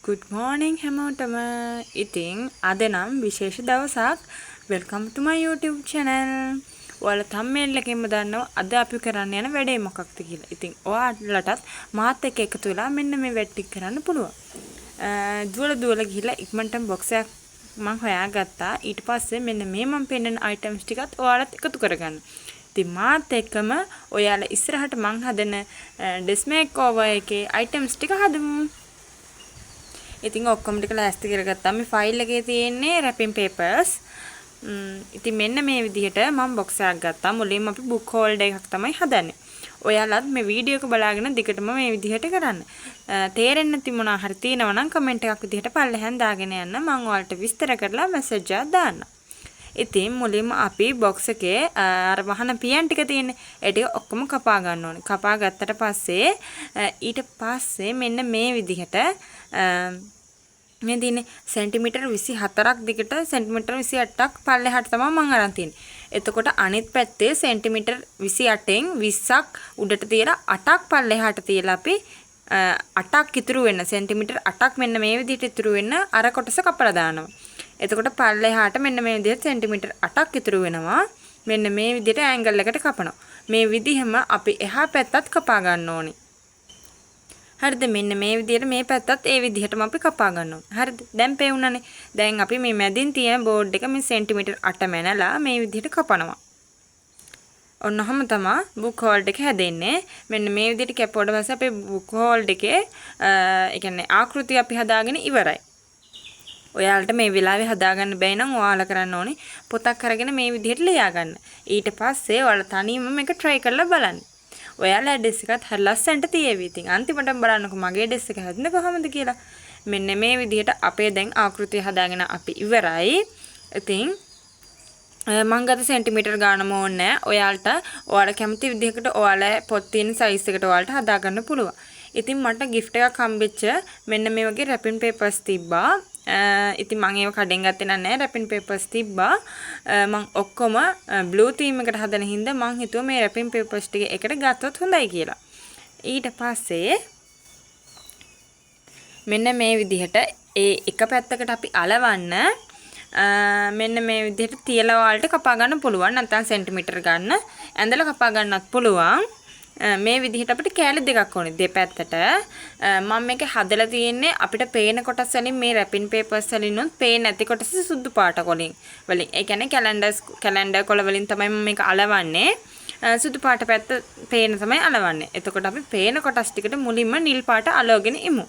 good morning හැමෝටම. ඉතින් අද නම් විශේෂ දවසක්. welcome to my YouTube channel. ඔයාලා thumbnail එකෙන්ම දන්නවා අද අපි කරන්න යන වැඩේ මොකක්ද කියලා. ඉතින් ඔයාලටත් මාත් එක්ක එකතු වෙලා මෙන්න මේ වැඩ ටික කරන්න පුළුවන්. දුවල ගිහිල්ලා ඉක්මනටම box එකක් මම හොයාගත්තා. ඊට පස්සේ මෙන්න මේ මම පෙන්නන items ටිකත් ඔයාලත් එකතු කරගන්න. ඉතින් මාත් එක්කම ඔයාලා ඉස්සරහට මං හදන dress makeover එකේ items ටික හදමු. ඉතින් ඔක්කොම ටික ලෑස්ති කරගත්තා. මේ ෆයිල් එකේ තියෙන්නේ wrapping papers. ඉතින් මෙන්න මේ විදිහට මම box එකක් ගත්තා. මුලින්ම අපි book holder එකක් තමයි හදන්නේ. ඔයාලත් මේ වීඩියෝ එක බලාගෙන දිගටම මේ විදිහට කරන්න. තේරෙන්නේ නැති මොනවා හරි තියෙනවා නම් කමෙන්ට් එකක් විදිහට පල්ලෙහෙන් දාගෙන යන්න. මම ඔයාලට විස්තර කරලා මැසේජ් එකක් දාන්න. ඉතින් මුලින්ම අපි box එකේ අර වහන පියන් ටික තියෙන්නේ. ඒ ටික ඔක්කොම කපා ගන්න ඕනේ. කපා ගත්තට පස්සේ ඊට පස්සේ මෙන්න මේ විදිහට මේ දිනේ සෙන්ටිමීටර් 24ක් දිගට සෙන්ටිමීටර් 28ක් පල්ලෙහාට තමයි මම අරන් තියන්නේ. එතකොට අනිත් පැත්තේ සෙන්ටිමීටර් 28න් 20ක් උඩට තියලා 8ක් පල්ලෙහාට තියලා අපි 8ක් ඉතුරු වෙන සෙන්ටිමීටර් 8ක් මෙන්න මේ විදිහට ඉතුරු වෙන අර කොටස කපලා දානවා. එතකොට පල්ලෙහාට මෙන්න මේ විදිහට සෙන්ටිමීටර් 8ක් ඉතුරු වෙනවා. මෙන්න මේ විදිහට ඇන්ගල් එකට කපනවා. මේ විදිහම අපි එහා පැත්තත් කපා ගන්න ඕනේ. හරිද? මෙන්න මේ විදිහට මේ පැත්තත් ඒ විදිහටම අපි කපා ගන්නවා. හරිද? දැන් පෙවුණානේ. දැන් අපි මේ මැදින් තියෙන බෝඩ් එක මේ සෙන්ටිමීටර් 8 මැනලා මේ විදිහට කපනවා. ඔන්නෝම තමයි බුක් හෝල්ඩ් එක හැදෙන්නේ. මෙන්න මේ විදිහට කැපුවට පස්සේ අපේ බුක් හෝල්ඩ් එකේ ඒ කියන්නේ ආකෘතිය අපි හදාගෙන ඉවරයි. ඔයාලට මේ වෙලාවේ හදාගන්න බැයි නම් ඔයාලා කරන්න ඕනේ පොතක් අරගෙන මේ විදිහට ලියා ගන්න. ඊට පස්සේ ඔයාලා තනියම මේක try කරලා බලන්න. ඔයාලා ඩ්‍රෙස් එකත් හරි ලස්සනට තියේවි. ඉතින් අන්තිමටම බලන්නකෝ මගේ ඩ්‍රෙස් එක හැදෙන්නේ කොහොමද කියලා. මෙන්න මේ විදිහට අපේ දැන් ආකෘතිය හදාගෙන අපි ඉවරයි. ඉතින් මං ගත සෙන්ටිමීටර් ගානම ඕනේ. ඔයාලා කැමති විදිහකට ඔයාලා පොත් තියෙන සයිස් එකට ඔයාලට හදා ගන්න පුළුවන්. ඉතින් මට gift එකක් හම්බෙච්ච මෙන්න මේ වගේ wrapping papers තිබ්බා. ඉතින් මම ඒව කඩෙන් ගත්තේ නැහැ. wrapping papers තිබ්බා. මම ඔක්කොම blue theme එකට හදන හින්දා මම හිතුවා මේ wrapping papers ටික එකට ගත්තොත් හොඳයි කියලා. ඊට පස්සේ මෙන්න මේ විදිහට ඒ එක පැත්තකට අපි අලවන්න මෙන්න මේ විදිහට තියලා වලට කපා ගන්න පුළුවන්. නැත්නම් සෙන්ටිමීටර් ගන්න ඇඳලා කපා ගන්නත් පුළුවන්. මේ විදිහට අපිට කෑලි දෙකක් ඕනේ දෙපැත්තට. මම මේක හදලා තියෙන්නේ අපිට පේන කොටස් වලින් මේ wrapping papers වලින් උත් පේන්නේ නැති කොටස සුදු පාට වලින්. ඒ කියන්නේ කැලෙන්ඩර් කොළ වලින් තමයි මම මේක අලවන්නේ. සුදු පාට පැත්ත පේන තමයි අලවන්නේ. එතකොට අපි පේන කොටස් ටිකට මුලින්ම නිල් පාට අලවගෙන ඉමු.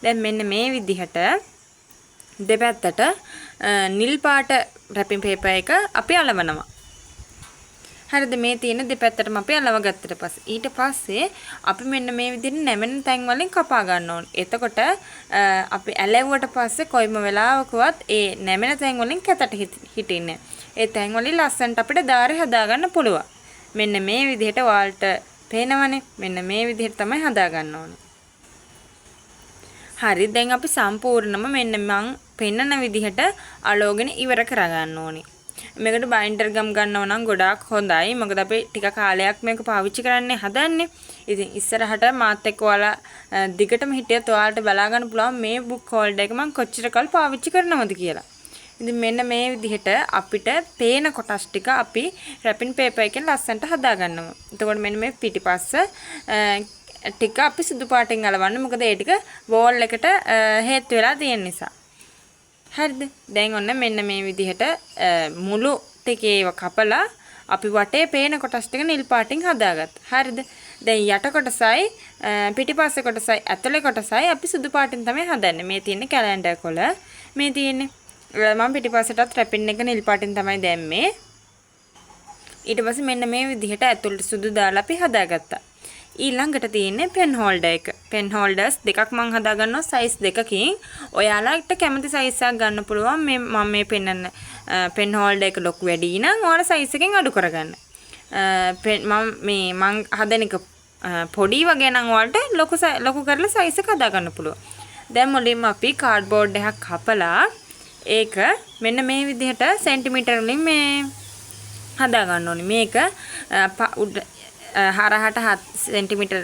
දැන් මෙන්න මේ විදිහට දෙපැත්තට නිල් පාට wrapping paper එක අපි අලවනවා. හරිද? මේ තියෙන දෙපැත්තටම අපි අලව ගත්තට පස්සේ ඊට පස්සේ අපි මෙන්න මේ විදිහට නැමෙන තැන් වලින් කපා ගන්න ඕනේ. එතකොට අපි ඇලෙව්වට පස්සේ කොයිම වෙලාවකවත් ඒ නැමෙන තැන් වලින් කැතට හිටින්නේ. ඒ තැන් වලින් ලස්සනට අපිට දාරේ හදා ගන්න පුළුවන්. මෙන්න මේ විදිහට ඔයාලට පේනවනේ. මෙන්න මේ විදිහට තමයි හදා ගන්න ඕනේ. හරි. දැන් අපි සම්පූර්ණම මෙන්න මං පෙන්නන විදිහට අලෝගෙන ඉවර කරගන්න ඕනේ. මේකට බයින්ඩර් ගම් ගන්නව නම් ගොඩාක් හොඳයි. මොකද අපි ටික කාලයක් මේක පාවිච්චි කරන්නේ හදන්නේ. ඉතින් ඉස්සරහට මාත් එක්ක ඔයාලා දිගටම හිටියත් ඔයාලට බලා ගන්න පුළුවන් මේ බුක් හෝල්ඩර් එක මම කොච්චර කල් පාවිච්චි කරනවද කියලා. ඉතින් මෙන්න මේ විදිහට අපිට පේන කොටස් ටික අපි wrapping paper එකෙන් ලස්සනට හදා ගන්නවා. එතකොට මෙන්න මේ පිටිපස්ස ටික අපි සුදු පාටින් අලවන්න. මොකද ඒ ටික වෝල් එකට හේතු වෙලා තියෙන නිසා. හරිද? දැන් ඔන්න මෙන්න මේ විදිහට මුළු ටිකේව කපලා අපි වටේ පේන කොටස් ටික නිල් පාටින් හදාගත්තා. හරිද? දැන් යට කොටසයි පිටිපස්සේ කොටසයි ඇතුලේ කොටසයි අපි සුදු පාටින් තමයි හදන්නේ. මේ තියෙන්නේ කැලෙන්ඩර් කොළ. මේ තියෙන්නේ මම පිටිපස්සටත් wrapping එක නිල් පාටින් තමයි දැම්මේ. ඊට පස්සේ මෙන්න මේ විදිහට ඇතුලට සුදු දාලා අපි හදාගත්තා. ඊළඟට තියෙන්නේ පෙන් හෝල්ඩර් එක. පෙන් හෝල්ඩර්ස් දෙකක් මම හදා ගන්නවා සයිස් දෙකකින්. ඔයාලට කැමති සයිස් එකක් ගන්න පුළුවන්. මේ මම මේ පෙන්නන පෙන් හෝල්ඩර් එක ලොකු වැඩි නම් ඔයාලා සයිස් එකෙන් අඩු කරගන්න. මම හදන එක පොඩි වගේ නම් ඔයාලට ලොකු කරලා සයිස් එක හදා ගන්න පුළුවන්. දැන් මුලින්ම අපි කාඩ්බෝඩ් එකක් කපලා ඒක මෙන්න මේ විදිහට සෙන්ටිමීටර් වලින් මේ හදා ගන්න ඕනේ. මේක හරහට 7 සෙන්ටිමීටර්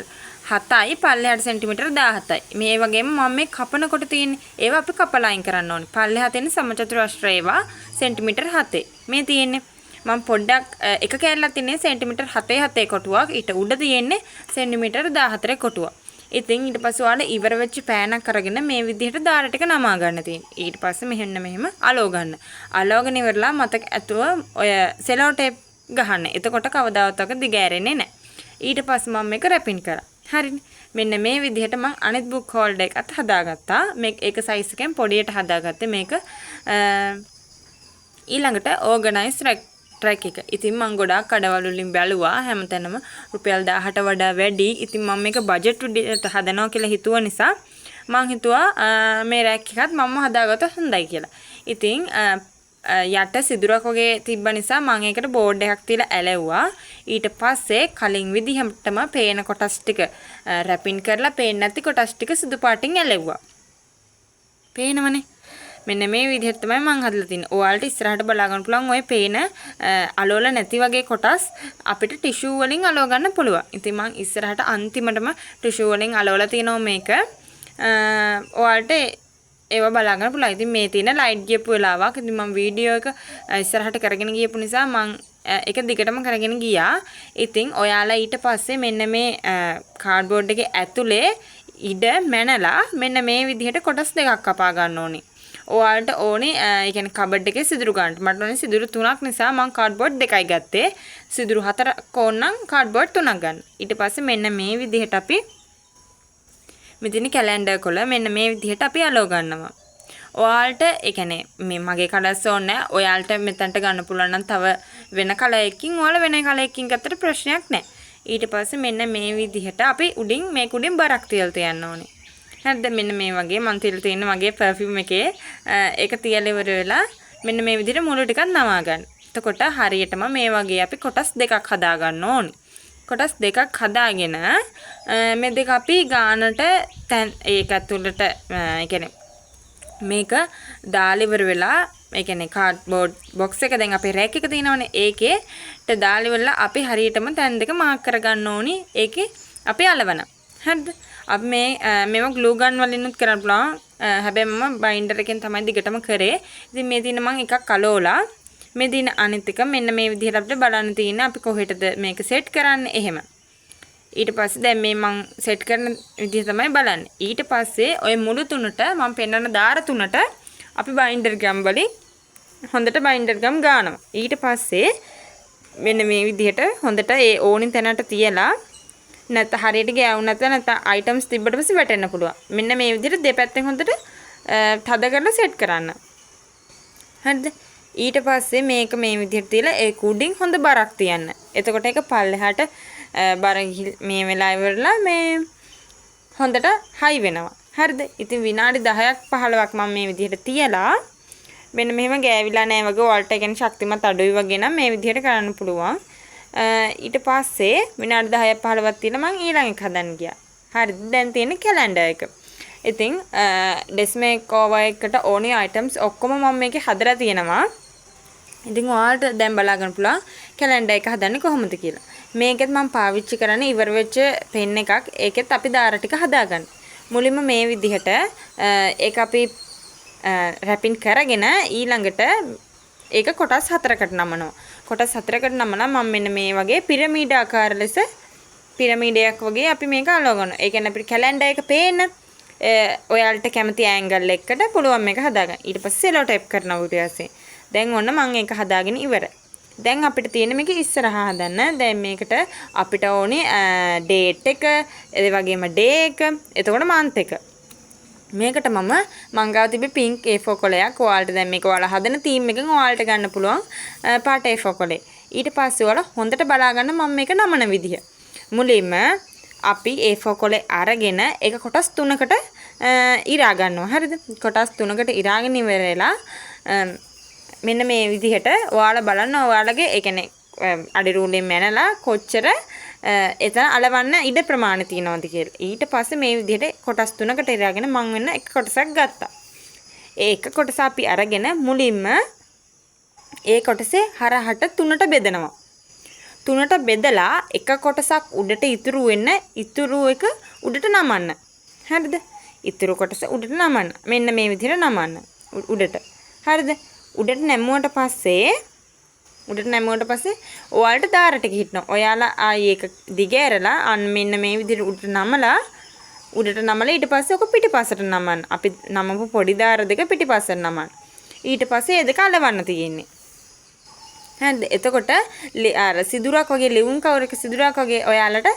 7යි පල්ලෙහාට සෙන්ටිමීටර 17යි. මේ වගේම මම මේ කපනකොට තියෙන්නේ ඒවා අපි කපලා අයින් කරන්න ඕනේ. පල්ලෙහා තියෙන සමචතුරස්‍ර ඒවා සෙන්ටිමීටර 7. මේ තියෙන්නේ මම පොඩ්ඩක් එක කෑල්ලක් තියෙන්නේ සෙන්ටිමීටර 7 කොටුවක්. ඊට උඩ තියෙන්නේ සෙන්ටිමීටර 14 කොටුවක්. ඉතින් ඊට පස්සේ ඔයාලා ඉවර වෙච්ච පෑනක් අරගෙන මේ විදිහට දාර ටික නමා ගන්න තියෙනවා. ඊට පස්සේ මෙහෙම අලව ගන්න. අලවගෙන ඉවරලා මතක ඇතුව ඔය සෙලෝ ටේප් ගහන්න. එතකොට කවදාවත් ඔක දිගෑරෙන්නේ නැහැ. ඊට පස්සේ මම මේක රැපින් කරා. හරිනේ. මෙන්න මේ විදිහට මම අනිත් බුක් හෝල්ඩර් එකත් හදාගත්තා. ඒක සයිස් එකෙන් පොඩියට හදාගත්තේ මේක ඊළඟට ඕගනයිස් ට්‍රැක් එක. ඉතින් මම ගොඩාක් කඩවල වලින් බැලුවා හැමතැනම රුපියල් 1000ට වඩා වැඩි. ඉතින් මම මේක බජට් විදිහට හදනවා කියලා හිතුව නිසා මම හිතුවා මේ රැක් එකත් මම හදාගත්තොත් හොඳයි කියලා. ඉතින් යට සිදුරක් වගේ තිබ්බ නිසා මම ඒකට බෝඩ් එකක් තියලා ඇලෙව්වා. ඊට පස්සේ කලින් විදිහටම පේන කොටස් ටික රැපින් කරලා පේන්නේ නැති කොටස් ටික සුදු පාටින් ඇලෙව්වා. පේනවනේ. මෙන්න මේ විදිහට තමයි මම හදලා තින්නේ. ඔයාලට ඉස්සරහට බලා ගන්න පුළුවන් ඔය පේන අලවල නැති වගේ කොටස් අපිට ටිෂු වලින් අලව ගන්න පුළුවන්. ඉතින් මම ඉස්සරහට අන්තිමටම ටිෂු වලින් අලවලා තිනවා මේක. ඔයාලට ඒව බලා ගන්න පුළුවන්. ඉතින් මේ තියෙන ලයිට් ගියපු වෙලාවක්. ඉතින් මම වීඩියෝ එක ඉස්සරහට කරගෙන ගියපු නිසා මම ඒක දිගටම කරගෙන ගියා. ඉතින් ඔයාලා ඊට පස්සේ මෙන්න මේ කාඩ්බෝඩ් එකේ ඇතුලේ ඉඩ මැනලා මෙන්න මේ විදිහට කොටස් දෙකක් කපා ගන්න ඕනේ. ඔයාලට ඕනේ ඒ කියන්නේ කබඩ් එකේ සිදුරු ගන්න. මට ඕනේ සිදුරු 3ක් නිසා මම කාඩ්බෝඩ් 2යි ගත්තේ. සිදුරු 4ක් ඕන නම් කාඩ්බෝඩ් 3ක් ගන්න. ඊට පස්සේ මෙන්න මේ විදිහට අපි මෙතන කැලෙන්ඩර් කොළ මෙන්න මේ විදිහට අපි අලව ගන්නවා. ඔයාලට ඒ කියන්නේ මේ මගේ කලර්ස් ඕනේ නැහැ. ඔයාලට මෙතනට ගන්න පුළුවන් නම් තව වෙන කලර් එකකින් ඔයාලා වෙන කලර් එකකින් ගත්තට ප්‍රශ්නයක් නැහැ. ඊට පස්සේ මෙන්න මේ විදිහට අපි උඩින් මේක උඩින් බරක් තියලා තියන්න ඕනේ. හරිද? මෙන්න මේ වගේ මම තියලා තියෙන මගේ පර්ෆියුම් එකේ ඒක තියලා ඉවර වෙලා මෙන්න මේ විදිහට මුළු ටිකක් නමා ගන්න. එතකොට හරියටම මේ වගේ අපි කොටස් දෙකක් හදා ගන්න ඕනේ. කොටස් දෙකක් හදාගෙන මේ දෙක අපි ගානට ඒක ඇතුළට ඒ කියන්නේ මේක දාලා ඉවර වෙලා ඒ කියන්නේ කාඩ්බෝඩ් බොක්ස් එක දැන් අපේ රෑක් එක තියෙනවනේ ඒකේට දාලා ඉවරලා අපි හරියටම තැන් දෙක මාක් කරගන්න ඕනි. ඒකේ අපි අලවන. හරිද? අපි මේව ග්ලූ ගන් වලින්ුත් කරන්න පුළුවන්. හැබැයි මම බයින්ඩර් එකෙන් තමයි දිගටම කරේ. ඉතින් මේ දින මම එකක් අලවලා මේ දින අනිත් එක මෙන්න මේ විදිහට අපිට බලන්න තියෙන අපි කොහෙටද මේක සෙට් කරන්නේ එහෙම. ඊට පස්සේ දැන් මේ මම සෙට් කරන විදිහ තමයි බලන්නේ. ඊට පස්සේ ওই මුළු තුනට මම පෙන්නන දාර තුනට අපි බයින්ඩර් ගම් වලින් හොඳට බයින්ඩර් ගම් ගන්නවා. ඊට පස්සේ මෙන්න මේ විදිහට හොඳට ඒ ඕනින් තැනට තියලා නැත්නම් හරියට ගෑවුන නැත්නම් අයිටම්ස් තිබ්බට පස්සේ වැටෙන්න පුළුවන්. මෙන්න මේ විදිහට දෙපැත්තෙන් හොඳට තද කරලා සෙට් කරන්න. හරිද? ඊට පස්සේ මේක මේ විදිහට තියලා ඒ කුඩින් හොඳ බරක් තියන්න. එතකොට ඒක පල්ලෙහාට බර මේ වෙලා ඉවරලා මේ හොඳට හයි වෙනවා. හරිද? ඉතින් විනාඩි 10ක් 15ක් මම මේ විදිහට තියලා මෙන්න මෙහෙම ගෑවිලා නැහැ වගේ වෝල්ට් එක ගැන ශක්තිමත් අඩුයි වගේ නම් මේ විදිහට කරන්න පුළුවන්. ඊට පස්සේ විනාඩි 10ක් 15ක් තියලා මම ඊළඟ එක හදන්න ගියා. හරිද? දැන් තියෙන්නේ කැලෙන්ඩර් එක. ඉතින් ඩෙස්මේක් ඕවර් එකට ඕනේ අයිටම්ස් ඔක්කොම මම මේකේ හදලා තියෙනවා. ඉතින් ඔයාලට දැන් බලා ගන්න පුළුවන් කැලෙන්ඩර් එක හදන්නේ කොහොමද කියලා. මේකෙත් මම පාවිච්චි කරන්නේ ඉවර වෙච්ච පෙන් එකක්. ඒකෙත් අපි දාර ටික හදාගන්න. මුලින්ම මේ විදිහට ඒක අපි රැපින් කරගෙන ඊළඟට ඒක කොටස් 4කට නමනවා. කොටස් 4කට නමලා මම මෙන්න මේ වගේ පිරමීඩ ආකාර ලෙස පිරමීඩයක් වගේ අපි මේක අලව ගන්නවා. ඒ කියන්නේ අපිට කැලෙන්ඩර් එක පේන්න ඔයාලට කැමති ඇන්ගල් එකකට පුළුවන් මේක හදාගන්න. ඊට පස්සේ සෙලෝ ටේප් කරනවා ඊට පස්සේ. දැන් ඔන්න මම ඒක හදාගෙන ඉවරයි. දැන් අපිට තියෙන මේක ඉස්සරහා හදන්න. දැන් මේකට අපිට ඕනේ ඩේට් එක, ඒ වගේම ඩේ එක, එතකොට මන්ත් එක. මේකට මම ගාව තිබ්බේ පින්ක් A4 කොලයක්. ඔයාලට දැන් මේක ඔයාලා හදන තීම් එකෙන් ඔයාලට ගන්න පුළුවන් පාට A4 කොලේ. ඊට පස්සේ ඔයාලා හොඳට බලා ගන්න මම මේක නමන විදිය. මුලින්ම අපි A4 කොලේ අරගෙන ඒක කොටස් 3කට ඉරා ගන්නවා. හරිද? කොටස් 3කට ඉරාගෙන ඉවරලා මෙන්න මේ විදිහට ඔයාලා බලන්න ඔයාලගේ ඒ කියන්නේ අඩි රූලෙන් මැනලා කොච්චර එතන අලවන්න ඉඩ ප්‍රමාණය තියෙනවද කියලා. ඊට පස්සේ මේ විදිහට කොටස් 3කට ඉරාගෙන මම වෙන එක කොටසක් ගත්තා. ඒ එක කොටස අපි අරගෙන මුලින්ම ඒ කොටසේ හරහට 3ට බෙදනවා. 3ට බෙදලා එක කොටසක් උඩට ඉතුරු වෙන්න ඉතුරු එක උඩට නමන්න. හරිද? ඉතුරු කොටස උඩට නමන්න. මෙන්න මේ විදිහට නමන්න. උඩට. හරිද? උඩට නැමුවට පස්සේ ඔයාලට දාර ටික හිටනවා. ඔයාලා ආයේ ඒක දිගෑරලා අන්න මෙන්න මේ විදිහට උඩට නමලා ඊට පස්සේ ඔක පිටිපස්සට නමන්න. අපි නමපු පොඩි දාර දෙක පිටිපස්සට නමන්න. ඊට පස්සේ ඒ දෙක අලවන්න තියෙන්නේ. හරිද? එතකොට අර සිදුරක් වගේ ලිවුම් කවරක සිදුරක් වගේ ඔයාලට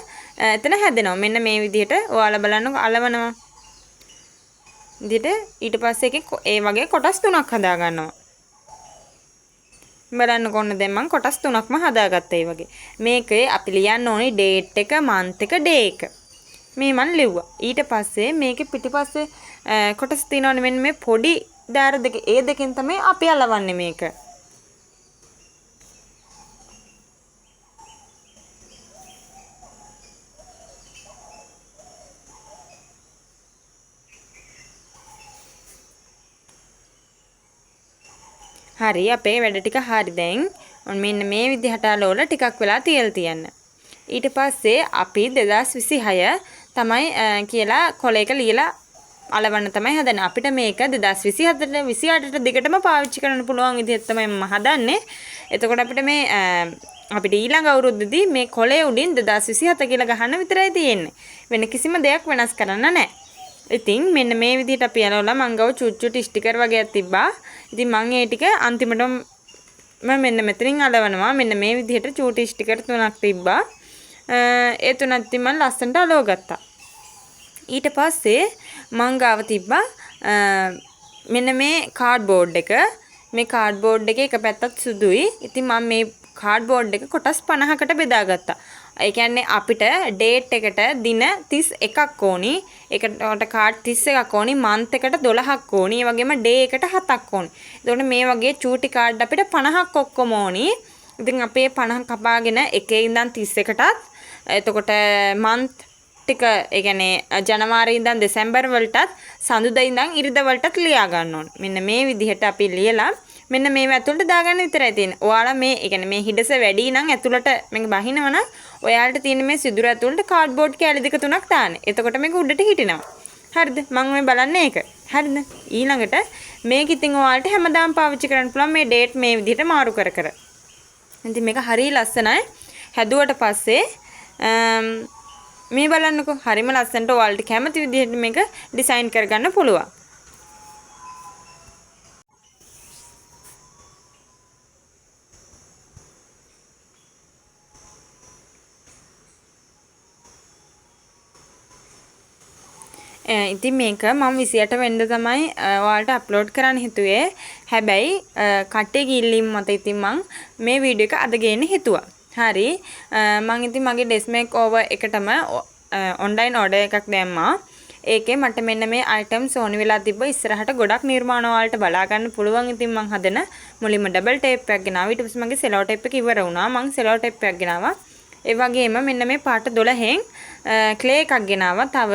එතන හැදෙනවා. මෙන්න මේ විදිහට ඔයාලා බලන්නකො අලවනවා. ඊට පස්සේ ඒ වගේ කොටස් 3ක් හදා ගන්නවා. බලන්න කොන්න දැන් මම කොටස් 3ක්ම හදාගත්තා ඒ වගේ. මේකේ අපි ලියන්න ඕනේ date එක, month එක, day එක. මේ මම ලිව්වා. ඊට පස්සේ මේකේ පිටිපස්සේ කොටස් තියෙනවනේ මෙන්න මේ පොඩි දාර දෙක. ඒ දෙකෙන් තමයි අපි අලවන්නේ මේක. හරි අපේ වැඩ ටික හරි දැන්. මෙන්න මේ විදිහට අලවලා ටිකක් වෙලා තියලා තියන්න. ඊට පස්සේ අපි 2026 තමයි කියලා කොලයක ලියලා අලවන්න තමයි හදන්නේ. අපිට මේක 2027ට 28ට දිගටම පාවිච්චි කරන්න පුළුවන් විදිහට තමයි මම හදන්නේ. එතකොට අපිට ඊළඟ අවුරුද්දේදී මේ කොලේ උඩින් 2027 කියලා ගහන්න විතරයි තියෙන්නේ. වෙන කිසිම දෙයක් වෙනස් කරන්න නැහැ. ඉතින් මෙන්න මේ විදිහට අපි අලවලා මං ගාව චුට්චුටි ස්ටිකර් වගේක් තිබ්බා. ඉතින් මං ඒ ටික අන්තිමටම මෙන්න මෙතනින් අලවනවා. මෙන්න මේ විදිහට චූටි ස්ටිකර් 3ක් තිබ්බා. ඒ තුනත් ඉතින් මම ලස්සනට අලව ගත්තා. ඊට පස්සේ මං ගාව තිබ්බා මෙන්න මේ කාඩ්බෝඩ් එක. මේ කාඩ්බෝඩ් එකේ එක පැත්තක් සුදුයි. ඉතින් මම මේ කාඩ්බෝඩ් එක කොටස් 50කට බෙදාගත්තා. ඒ කියන්නේ අපිට ඩේට් එකට දින 31ක් ඕනි. ඒකට කාඩ් 31ක් ඕනි. මන්ත් එකට 12ක් ඕනි. ඒ වගේම ඩේ එකට 7ක් ඕනි. එතකොට මේ වගේ චූටි කාඩ් අපිට 50ක් ඔක්කොම ඕනි. ඉතින් අපේ 50 කපාගෙන එකේ ඉඳන් 31කටත් එතකොට මන්ත් ටික ඒ කියන්නේ ජනවාරි ඉඳන් දෙසැම්බර් වලටත් සඳුදා ඉඳන් ඉරිදා වලටත් ලියා ගන්න ඕනේ. මෙන්න මේ විදිහට අපි ලියලා මෙන්න මේව ඇතුළට දාගන්න විතරයි තියෙන්නේ. ඔයාලා මේ ඒ කියන්නේ මේ හිඩස වැඩි නම් ඇතුළට මේක බහිනවනම් ඔයාලට තියෙන මේ සිදුර ඇතුළට කාඩ්බෝඩ් කෑලි දෙක තුනක් දාන්න. එතකොට මේක උඩට හිටිනවා. හරිද? මම මේ බලන්නේ ඒක. හරිද? ඊළඟට මේක ඉතින් ඔයාලට හැමදාම පාවිච්චි කරන්න පුළුවන් මේ ඩේට් මේ විදිහට මාරු කර කර. ඉතින් මේක හරිය ලස්සනයි. හැදුවට පස්සේ මේ බලන්නකෝ හරිම ලස්සනට ඔයාලට කැමති විදිහට මේක ඩිසයින් කරගන්න පුළුවන්. ඉතින් මේක මම 28 වෙනිදා තමයි ඔයාලට අප්ලෝඩ් කරන්න හිතුවේ. හැබැයි කට්ටිය ගිල්ලින් මත ඉතින් මම මේ වීඩියෝ එක අද ගේන්න හිතුවා. හරි මම ඉතින් මගේ ඩෙස් මේක් ඕවර් එකටම ඔන්ලයින් ඕඩර් එකක් දැම්මා. ඒකේ මට මෙන්න මේ අයිටම්ස් ඕනි වෙලා තිබ්බ. ඉස්සරහට ගොඩක් නිර්මාණ වලට බලා ගන්න පුළුවන්. ඉතින් මම හදන මුලින්ම ඩබල් ටේප් එකක් ගෙනාවා. ඊට පස්සේ මගේ සෙලෝ ටේප් එක ඉවර වුණා. මම සෙලෝ ටේප් එකක් ගෙනාවා. ඒ වගේම මෙන්න මේ පාට 12න් ක්ලේ එකක් ගෙනාවා. තව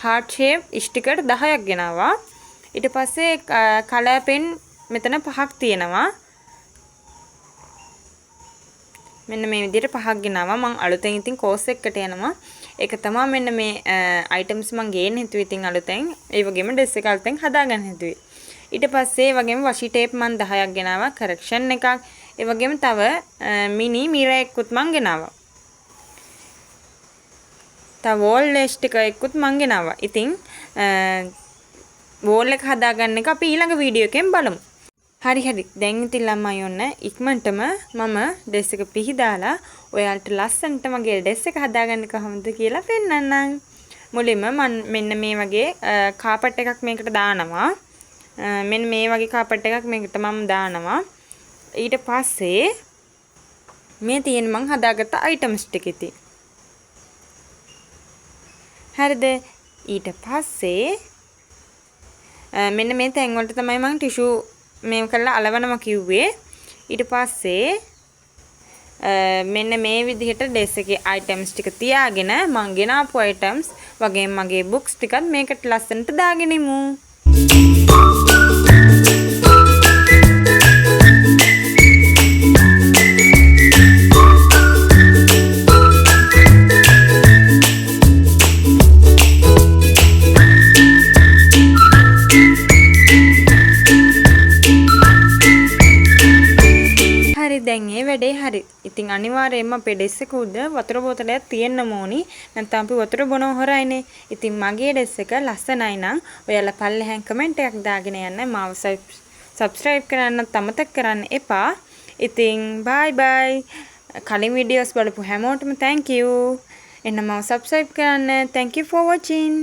heart shape ස්ටිකර් 10ක් ගෙනාවා. ඊට පස්සේ කලර් පෙන් මෙතන 5ක් තියෙනවා. මෙන්න මේ විදිහට 5ක් ගෙනාවා. මම අලුතෙන් ඉතින් කෝස් එකකට යනවා. ඒක තමයි මෙන්න මේ අයිටම්ස් මම ගේන්න හිතුවේ ඉතින් අලුතෙන්. ඒ වගේම ඩ්‍රෙස් එක අලුතෙන් හදාගන්න හිතුවේ. ඊට පස්සේ ඒ වගේම වෂි ටේප් මම 10ක් ගෙනාවා. කරෙක්ෂන් එකක්. ඒ වගේම තව මිනි මිරර් එකකුත් මම ගෙනාවා. තව වෝල් ලේස් ටික එකකුත් මම ගෙනාවා. ඉතින් වෝල් එක හදාගන්න එක අපි ඊළඟ වීඩියෝ එකෙන් බලමු. හරි දැන් ඉතින් ළමයි ඔන්න ඉක්මනටම මම ඩ්‍රෙස් එක පිහදාලා ඔයාලට ලස්සනට මගේ ඩ්‍රෙස් එක හදාගන්න කොහොමද කියලා පෙන්නන්නම්. මුලින්ම මම මෙන්න මේ වගේ කාපට් එකක් මේකට දානවා. මෙන්න මේ වගේ කාපට් එකක් මේකට මම දානවා. ඊට පස්සේ මේ තියෙන මම හදාගත්ත අයිටම්ස් ටික ඉතින් හරිද? ඊට පස්සේ මෙන්න මේ තැන් වලට තමයි මම ටිෂු මේව කරලා අලවනවා කිව්වේ. ඊට පස්සේ මෙන්න මේ විදිහට ඩ්‍රෙස් එකේ අයිටම්ස් ටික තියාගෙන මම ගෙනාපු අයිටම්ස් වගේම මගේ බුක්ස් ටිකත් මේකට ලස්සනට දාගෙන ඉමු. ඉතින් අනිවාර්යයෙන්ම අපේ ඩෙස් එක උඩ වතුර බෝතලයක් තියෙන්න ඕනි. නැත්නම් අපි වතුර බොනව හොරයිනේ. ඉතින් මගේ ඩෙස් එක ලස්සනයි නම් ඔයාලා පල්ලෙහාන් කමෙන්ට් එකක් දාගෙන යන්න. මාව සබ්ස්ක්‍රයිබ් කරන්නත් අමතක කරන්න එපා. ඉතින් bye. කලින් වීඩියෝස් බලපු හැමෝටම thank you. එන්න මාව සබ්ස්ක්‍රයිබ් කරන්න. Thank you for watching.